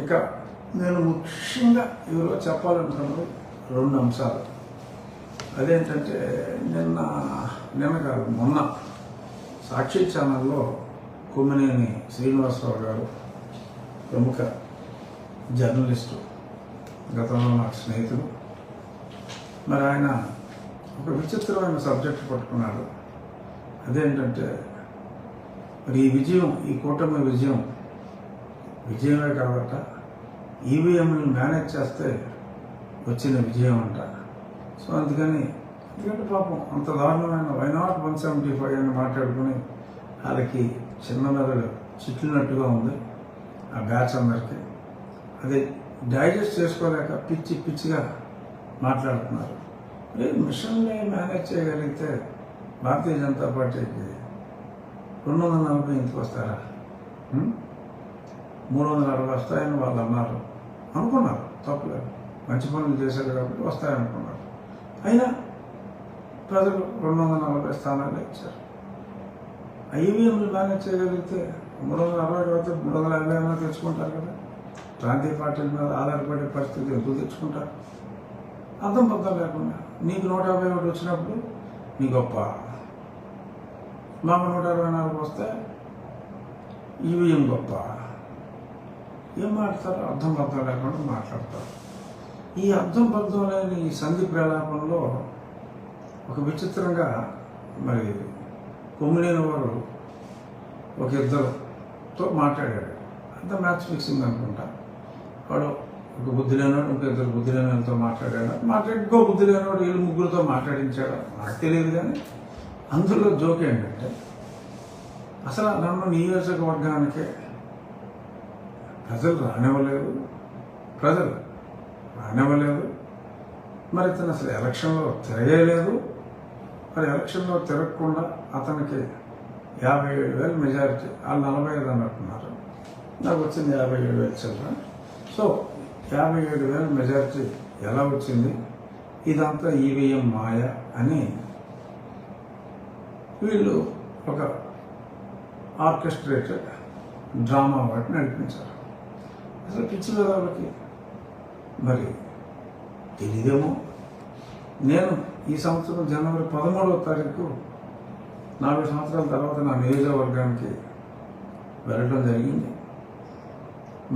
ఇక నేను ముఖ్యంగా ఈరోజు చెప్పాలనుకున్నది 2 అంశాలు. అదేంటంటే నిన్న కాదు మొన్న సాక్షి ఛానల్లో కొమ్మినేని శ్రీనివాసరావు గారు, ప్రముఖ జర్నలిస్టు, గతంలో నాకు స్నేహితుడు, మరి ఆయన ఒక విచిత్రమైన సబ్జెక్ట్ పట్టుకున్నాడు. అదేంటంటే మరి ఈ విజయం, ఈ కూటమి విజయమే కాదట, ఈవీఎంని మేనేజ్ చేస్తే వచ్చిన విజయం అంట. సో ఎందుకంటే పాపం అంత దారుణమైన వైనాట్ 175 అని మాట్లాడుకుని వాళ్ళకి చిన్న మెదడు చిట్లినట్టుగా ఉంది ఆ బ్యాచ్ అందరికీ. అది డైజెస్ట్ చేసుకోలేక పిచ్చిగా మాట్లాడుతున్నారు. మిషన్ని మేనేజ్ చేయగలిగితే భారతీయ జనతా పార్టీకి 240 ఇంటికి వస్తారా? 360 వస్తాయని వాళ్ళు అనుకున్నారు. తప్పులేదు, మంచి పనులు చేశారు కాబట్టి వస్తాయనుకున్నారు. అయినా ప్రజలు 240 స్థానాలు ఇచ్చారు. ఈవీఎంలు మేనేజ్ చేయగలిగితే 360 కాబట్టి 350 అయినా తెచ్చుకుంటారు కదా. ప్రాంతీయ పార్టీల మీద ఆధారపడే పరిస్థితి ఎందుకు తెచ్చుకుంటారు? అర్థం పద్ధం లేకుండా నీకు 151 వచ్చినప్పుడు నీ గొప్ప, మాకు 124 వస్తే ఈవీఎం గొప్ప. ఏం మాట్లాడతారు? అర్థం పద్ధం లేకుండా మాట్లాడతారు. ఈ అర్థం పద్ధం లేని ఈ సంధి ప్రలాపంలో ఒక విచిత్రంగా మరి కొమ్మినేని వారు ఒక ఇద్దరుతో మాట్లాడాడు. అంత మ్యాచ్ ఫిక్సింగ్ అనుకుంటా. వాడు ఒక బుద్ధి లేనివాడు ఇంకో 2 బుద్ధి లేనివాడితో మాట్లాడి ఇంకో బుద్ధి లేనివాడు 7 ముగ్గురితో మాట్లాడించాడు. నాకు తెలియదు. కానీ అందులో జోక్ ఏంటంటే అసలు నన్ను నియోజకవర్గానికే ప్రజలు రానివ్వలేదు. మరి ఇతను అసలు ఎలక్షన్లో తిరగలేదు. మరి ఎలక్షన్లో తిరగకుండా అతనికి 57,000 మెజారిటీ, వాళ్ళు 45 అన్నట్టున్నారు. నాకు వచ్చింది 57,000 చిల్లర. సో 57,000 మెజారిటీ ఎలా వచ్చింది? ఇదంతా ఈవీఎం మాయ అని వీళ్ళు ఒక ఆర్కెస్ట్రేటెడ్ డ్రామా వాటి నడిపించారు. అసలు పిచ్చి వాళ్ళకి మరి తెలియదేమో. నేను ఈ సంవత్సరం జనవరి 13వ తారీఖు 4 సంవత్సరాల తర్వాత నా నియోజకవర్గానికి వెళ్ళడం జరిగింది.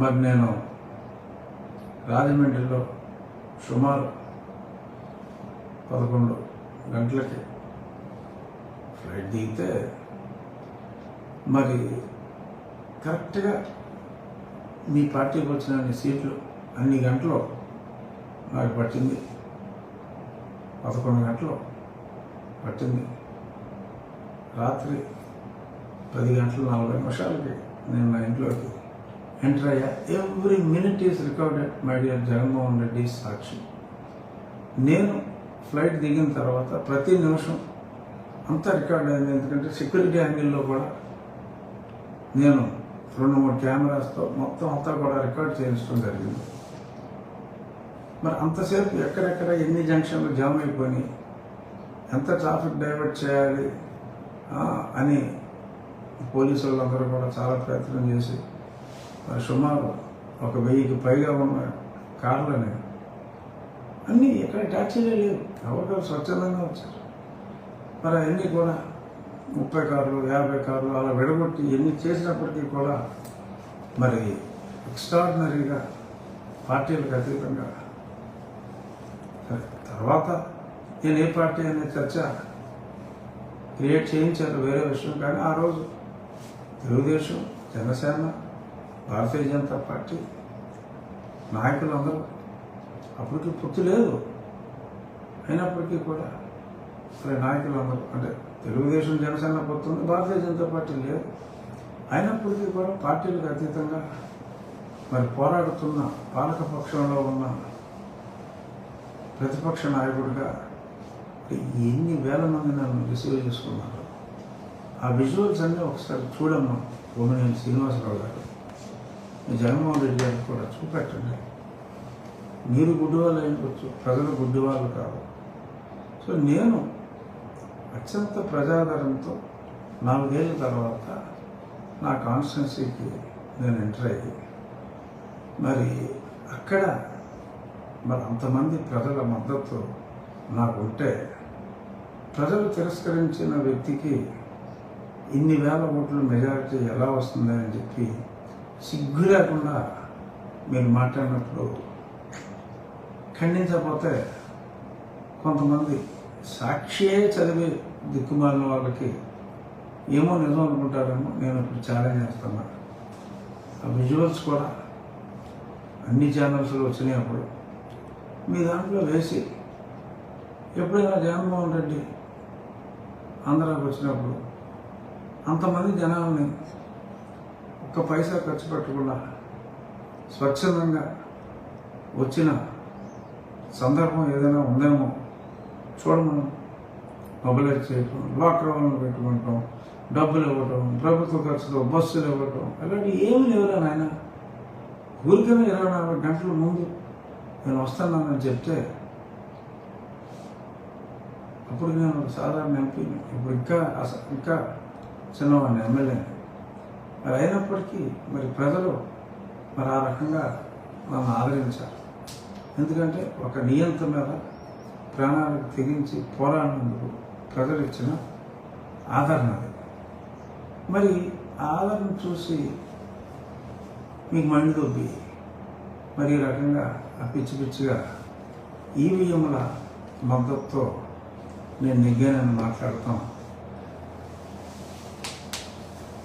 మరి నేను రాజమండ్రిలో సుమారు 11 గంటలకి ఫ్లైట్ దిగితే మరి కరెక్ట్గా మీ పార్టీకి వచ్చిన సీట్లు అన్ని గంటలు నాకు పట్టింది. 11 గంటలు పట్టింది. రాత్రి 10:40 నేను నా ఇంట్లోకి ఎంటర్ అయ్యా. Every minute is recorded my dear Jaganmohan Reddy Sakshi. నేను ఫ్లైట్ దిగిన తర్వాత ప్రతి నిమిషం అంతా రికార్డ్ అయింది. ఎందుకంటే సెక్యూరిటీ యాంగిల్లో కూడా నేను 2-3 కెమెరాస్తో మొత్తం అంతా కూడా రికార్డ్ చేయించడం జరిగింది. మరి అంతసేపు ఎక్కడెక్కడ ఎన్ని జంక్షన్లు జామ్ అయిపోయి ఎంత ట్రాఫిక్ డైవర్ట్ చేయాలి అని పోలీసు వాళ్ళందరూ కూడా చాలా ప్రయత్నం చేసి మరి సుమారు 1,000కి పైగా ఉన్న కార్లని అన్నీ ఎక్కడ ట్యాక్సీలే లేవు, ఎవరికైనా స్వచ్ఛందంగా వచ్చారు. మరి అవన్నీ కూడా 30 కార్లు 50 కార్లు అలా విడగొట్టి ఎన్ని చేసినప్పటికీ కూడా మరి ఎక్స్ట్రాడినరీగా పార్టీలకు అతీతంగా. తర్వాత నేను ఏ పార్టీ అనే చర్చ క్రియేట్ చేయించారు వేరే విషయం. కానీ ఆ రోజు తెలుగుదేశం, జనసేన, భారతీయ జనతా పార్టీ నాయకులందరూ అప్పటికి పొత్తు లేదు. అయినప్పటికీ కూడా మరి నాయకులందరూ అంటే తెలుగుదేశం, జనసేన పొత్తుంది, భారతీయ జనతా పార్టీ లేదు. అయినప్పటికీ కూడా పార్టీలకు అతీతంగా మరి పోరాడుతున్న పాలక పక్షంలో ఉన్న ప్రతిపక్ష నాయకుడిగా ఎన్ని వేల మంది నన్ను రిసీవ్ చేసుకున్నారు. ఆ విజువల్స్ అన్నీ ఒకసారి చూడమ్మా. కొమ్మినేని శ్రీనివాసరావు గారు, జగన్మోహన్ రెడ్డి గారికి కూడా చూపెట్టండి. మీరు గుడ్డివాళ్ళు అయిపోవచ్చు, ప్రజలు గుడ్డివాళ్ళు కాదు. సో నేను అత్యంత ప్రజాదరణతో 4 ఏళ్ళ తర్వాత నా కాన్స్టిట్యున్సీకి నేను ఎంటర్ అయ్యి మరి అక్కడ మరి అంతమంది ప్రజల మద్దతు నాకు ఉంటే ప్రజలు తిరస్కరించిన వ్యక్తికి ఇన్ని వేల ఓట్ల మెజారిటీ ఎలా వస్తుందని చెప్పి సిగ్గు లేకుండా మీరు మాట్లాడినప్పుడు ఖండించకపోతే కొంతమంది సాక్షియే చదివి దిక్కుమాలిన వాళ్ళకి ఏమో నిజం అనుకుంటారేమో. నేను ఇప్పుడు ఛాలెంజ్ చేస్తున్నా. ఆ విజువల్స్ కూడా అన్ని ఛానల్స్లో వచ్చినప్పుడు మీ దాంట్లో వేసి ఎప్పుడైనా జగన్మోహన్ రెడ్డి ఆంధ్రాకి వచ్చినప్పుడు అంతమంది జనాలని ఒక్క పైసా ఖర్చు పెట్టకుండా స్వచ్ఛందంగా వచ్చిన సందర్భం ఏదైనా ఉందేమో చూడమని మొబైలైజ్ చేయటం, లాకర్ వాళ్ళని పెట్టుకుంటాం, డబ్బులు ఇవ్వటం, ప్రభుత్వ ఖర్చులో బస్సులు ఇవ్వటం, అలాంటి ఏమి లేవురా నాయన. ఊరికైనా 24 గంటల ముందు నేను వస్తున్నానని చెప్తే అప్పుడు నేను ఒక సాధారణ ఎంపీని, ఇప్పుడు ఇంకా చిన్నవాడిని, ఎమ్మెల్యేని. మరి అయినప్పటికీ మరి ప్రజలు మరి ఆ రకంగా నన్ను ఆదరించారు. ఎందుకంటే ఒక నియంత మీద ప్రాణాలకు తెగించి పోరాడినందుకు ప్రజలు ఇచ్చిన ఆదరణ అది. మరి ఆ ఆదరణ చూసి మీకు మండి దొబ్బి మరి ఈ రకంగా ఆ పిచ్చిగా ఈవీఎంల మద్దతుతో నేను నెగ్గానని మాట్లాడతాం